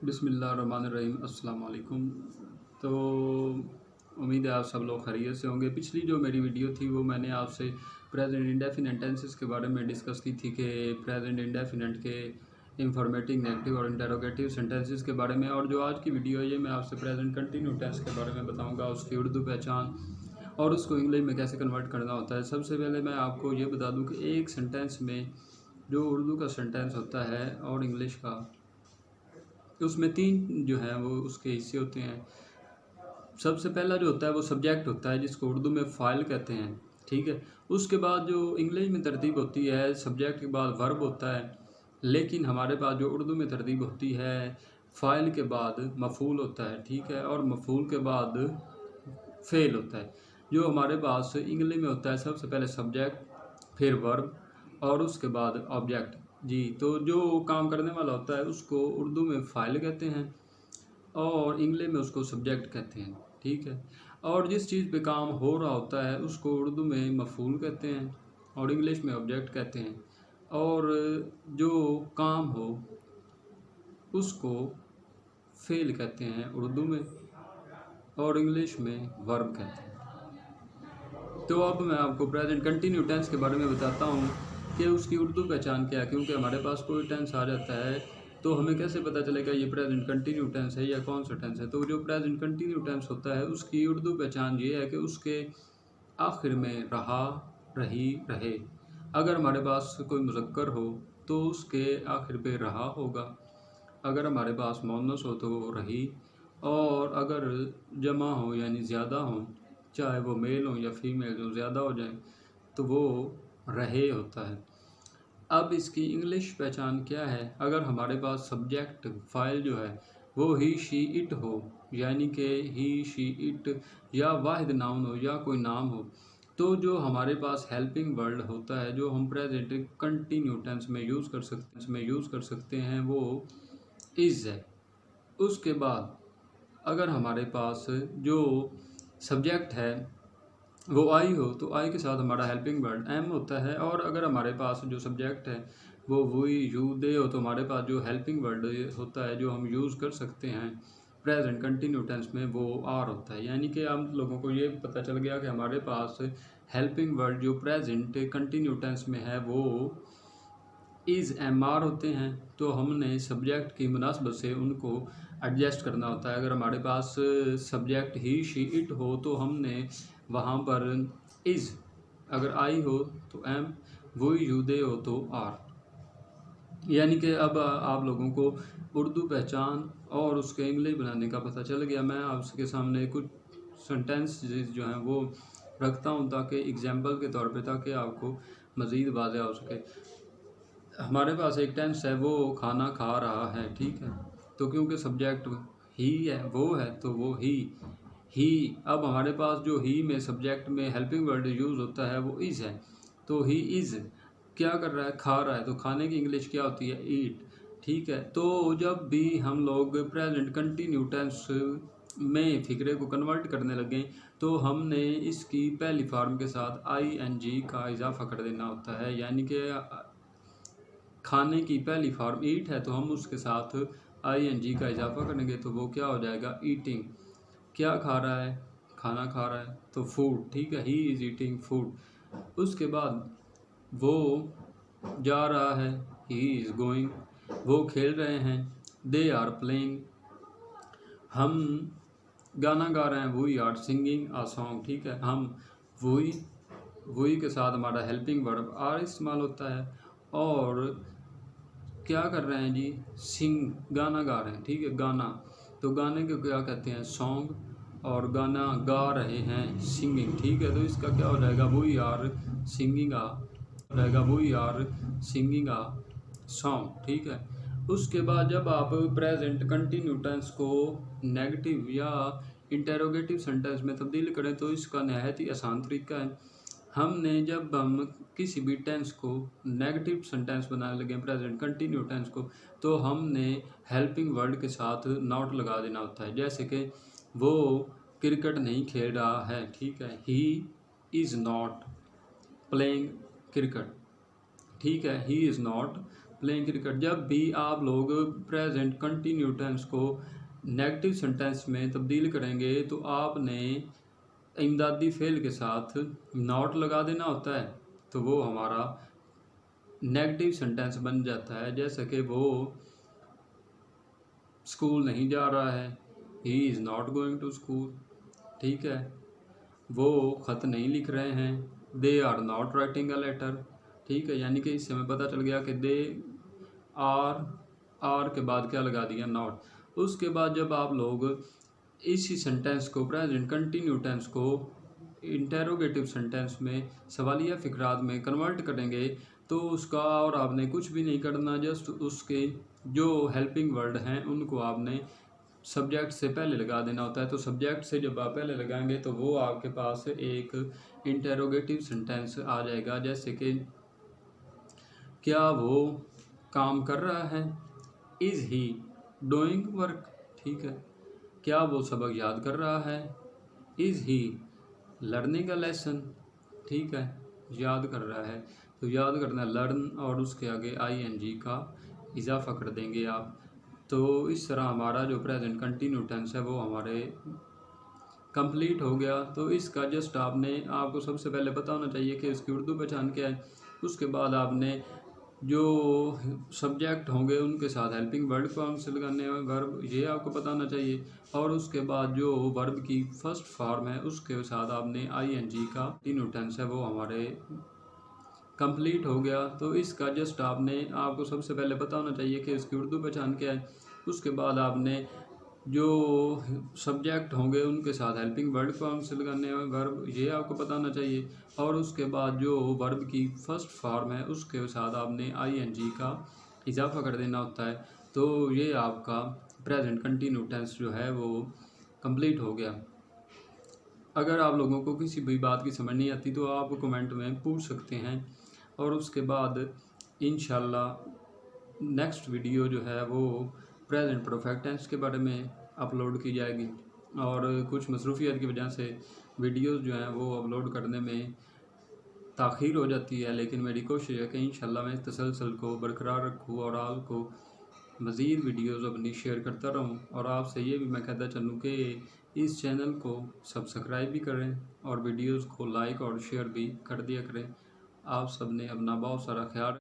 बिस्मिल्लाहिर्रहमानिर्रहीम अस्सलाम वालेकुम। तो उम्मीद है आप सब लोग खैरियत से होंगे। पिछली जो मेरी वीडियो थी वो मैंने आपसे प्रेजेंट इंडेफिनिट टेंसेस के बारे में डिस्कस की थी कि प्रेजेंट इंडेफिनिट के इंफॉर्मेटिव, नेगेटिव और इंटेरोगेटिव सेंटेंसेस के बारे में। और जो आज की वीडियो है ये मैं आपसे प्रेजेंट कंटिन्यू टेंस के बारे में बताऊँगा, उसकी उर्दू पहचान और उसको इंग्लिश में कैसे कन्वर्ट करना होता है। सबसे पहले मैं आपको ये बता दूँ कि एक सेंटेंस में जो उर्दू का सेंटेंस होता है और इंग्लिश का, उसमें तीन जो है वो उसके हिस्से होते हैं। सबसे पहला जो होता है वो सब्जेक्ट होता है, जिसको उर्दू में फ़ाइल कहते हैं, ठीक है। उसके बाद जो इंग्लिश में तरतीब होती है, सब्जेक्ट के बाद वर्ब होता है, लेकिन हमारे पास जो उर्दू में तरतीब होती है फ़ाइल के बाद मफ़ूल होता है, ठीक है, और मफ़ूल के बाद फ़ेल होता है। जो हमारे पास इंग्लिश में होता है सबसे पहले सब्जेक्ट, फिर वर्ब और उसके बाद ऑब्जेक्ट। जी, तो जो काम करने वाला होता है उसको उर्दू में फ़ाइल कहते हैं और इंग्लिश में उसको सब्जेक्ट कहते हैं, ठीक है। और जिस चीज़ पे काम हो रहा होता है उसको उर्दू में मफ़ूल कहते हैं और इंग्लिश में ऑब्जेक्ट कहते हैं। और जो काम हो उसको फ़ेल कहते हैं उर्दू में और इंग्लिश में वर्ब कहते हैं। तो अब मैं आपको प्रेजेंट कंटिन्यू टेंस के बारे में बताता हूँ कि उसकी उर्दू पहचान क्या है। क्योंकि हमारे पास कोई टेंस आ जाता है तो हमें कैसे पता चलेगा ये प्रेजेंट कंटिन्यू टेंस है या कौन सा टेंस है। तो जो प्रेजेंट कंटिन्यू टेंस होता है उसकी उर्दू पहचान ये है कि उसके आखिर में रहा, रही, रहे। अगर हमारे पास कोई मुज़क्कर हो तो उसके आखिर पे रहा होगा, अगर हमारे पास मुअन्नस हो तो वो रही, और अगर जमा हो यानी ज़्यादा हो, चाहे वो मेल हो या फीमेल, जो ज़्यादा हो जाए तो वो रहे होता है। अब इसकी इंग्लिश पहचान क्या है। अगर हमारे पास सब्जेक्ट फ़ाइल जो है वो ही, शी, इट हो, यानी कि ही, शी, इट या वाहिद नाउन हो या कोई नाम हो, तो जो हमारे पास हेल्पिंग वर्ड होता है जो हम प्रेजेंट कंटिन्यू टेंस में यूज़ कर सकते हैं वो इज़ है। उसके बाद अगर हमारे पास जो सब्जेक्ट है वो आई हो तो आई के साथ हमारा हेल्पिंग वर्ड एम होता है। और अगर हमारे पास जो सब्जेक्ट है वो वी, यू, दे हो तो हमारे पास जो हेल्पिंग वर्ड होता है जो हम यूज़ कर सकते हैं प्रेजेंट कंटिन्यू टेंस में वो आर होता है। यानी कि हम लोगों को ये पता चल गया कि हमारे पास हेल्पिंग वर्ड जो प्रेजेंट कंटिन्यू टेंस में है वो इज़, एम, आर होते हैं। तो हमने सब्जेक्ट की मुनासबत से उनको एडजस्ट करना होता है। अगर हमारे पास सब्जेक्ट ही, शी, इट हो तो हमने वहाँ पर इज़, अगर आई हो तो एम, वो, यू, दे हो तो आर। यानी कि अब आप लोगों को उर्दू पहचान और उसके इंग्लिश बनाने का पता चल गया। मैं आपके सामने कुछ सेंटेंस जो हैं वो रखता हूँ ताकि एग्जाम्पल के तौर पे, ताकि आपको मज़ीद वाज़ेह हो सके। हमारे पास एक टेंस है वो खाना खा रहा है, ठीक है, तो क्योंकि सब्जेक्ट ही है, वो है, तो वो ही। अब हमारे पास जो ही में सब्जेक्ट में हेल्पिंग वर्ड यूज़ होता है वो इज़ है। तो ही इज़ क्या कर रहा है, खा रहा है, तो खाने की इंग्लिश क्या होती है, ईट, ठीक है। तो जब भी हम लोग प्रेजेंट कंटिन्यू टेंस में फिक्रे को कन्वर्ट करने लगे तो हमने इसकी पहली फॉर्म के साथ ING का इजाफा कर देना होता है। यानी कि खाने की पहली फॉर्म ईट है तो हम उसके साथ ING का इजाफा करेंगे तो वो क्या हो जाएगा, ईटिंग। क्या खा रहा है, खाना खा रहा है, तो फूड, ठीक है, ही इज़ ईटिंग फूड। उसके बाद वो जा रहा है, ही इज़ गोइंग। वो खेल रहे हैं, दे आर प्लेइंग। हम गाना गा रहे हैं, we are singing a song, ठीक है। हम वही के साथ हमारा हेल्पिंग वर्ब आर इस्तेमाल होता है। और क्या कर रहे हैं जी, सिंग, गाना गा रहे हैं, ठीक है, गाना, तो गाने को क्या कहते हैं, सॉन्ग, और गाना गा रहे हैं, सिंगिंग, ठीक है। तो इसका क्या हो जाएगा, वी आर सिंगिंग आ, हो जाएगा we are singing a song, ठीक है। उसके बाद जब आप प्रेजेंट कंटिन्यू टेंस को नेगेटिव या इंटेरोगेटिव सेंटेंस में तब्दील करें तो इसका नहायत ही आसान तरीका है। जब हम किसी भी टेंस को नेगेटिव सेंटेंस बनाने लगे, प्रेजेंट कंटिन्यू टेंस को, तो हमने हेल्पिंग वर्ड के साथ नॉट लगा देना होता है। जैसे कि वो क्रिकेट नहीं खेल रहा है, ठीक है, he is not playing cricket, ठीक है, he is not playing cricket. जब भी आप लोग प्रेजेंट कंटिन्यू टेंस को नेगेटिव सेंटेंस में तब्दील करेंगे तो आपने इमदादी फेल के साथ नॉट लगा देना होता है, तो वो हमारा नेगेटिव सेंटेंस बन जाता है। जैसे कि वो स्कूल नहीं जा रहा है, he is not going to school. ठीक है, वो ख़त नहीं लिख रहे हैं, they are not writing a letter. ठीक है, यानी कि इससे हमें पता चल गया कि दे आर के बाद क्या लगा दिया, नॉट। उसके बाद जब आप लोग इसी सेंटेंस को प्रेजेंट कंटिन्यू टेंस को इंटेरोगेटिव सेंटेंस में सवालिया फ़िक्रात में कन्वर्ट करेंगे तो उसका और आपने कुछ भी नहीं करना, जस्ट उसके जो हेल्पिंग वर्ड हैं उनको आपने सब्जेक्ट से पहले लगा देना होता है। तो सब्जेक्ट से जब आप पहले लगाएंगे तो वो आपके पास एक इंटेरोगेटिव सेंटेंस आ जाएगा। जैसे कि क्या वो काम कर रहा है, इज़ ही डूइंग वर्क। ठीक है, क्या वो सबक याद कर रहा है, is he learning a lesson. ठीक है, याद कर रहा है, तो याद करना लर्न और उसके आगे ING का इजाफा कर देंगे आप। तो इस तरह हमारा जो प्रेजेंट कंटिन्यू टेंस है वो हमारे कंप्लीट हो गया। तो इसका जस्ट आपको सबसे पहले पता होना चाहिए कि इसकी उर्दू पहचान क्या है। उसके बाद आपने जो सब्जेक्ट होंगे उनके साथ हेल्पिंग वर्ड कौन से लगाने हैं, वर्ब, ये आपको पता होना चाहिए। और उसके बाद जो वर्ब की फर्स्ट फॉर्म है उसके साथ आपने ING का कंटिन्यू टेंस है वो हमारे कंप्लीट हो गया। तो इसका जस्ट आपको सबसे पहले पता होना चाहिए कि इसकी उर्दू पहचान क्या है। उसके बाद आपने जो सब्जेक्ट होंगे उनके साथ हेल्पिंग वर्ड कौन से लगाने हैं, वर्ब, ये आपको पता होना चाहिए। और उसके बाद जो वर्ब की फर्स्ट फॉर्म है उसके साथ आपने ING का इजाफा कर देना होता है। तो ये आपका प्रेजेंट कंटिन्यू टेंस जो है वो कंप्लीट हो गया। अगर आप लोगों को किसी भी बात की समझ नहीं आती तो आप कमेंट में पूछ सकते हैं, और उसके बाद इंशाल्लाह नेक्स्ट वीडियो जो है वो प्रेजेंट परफेक्ट टेंस के बारे में अपलोड की जाएगी। और कुछ मसरूफियत की वजह से वीडियोस जो हैं वो अपलोड करने में ताख़ीर हो जाती है, लेकिन मेरी कोशिश है कि इंशाल्लाह मैं इस तसलसल को बरकरार रखूँ और आपको मज़ीद वीडियोस अपनी शेयर करता रहूँ। और आपसे ये भी मैं कहता चलूँ कि इस चैनल को सब्सक्राइब भी करें और वीडियोस को लाइक और शेयर भी कर दिया करें। आप सब ने अपना बहुत सारा ख्याल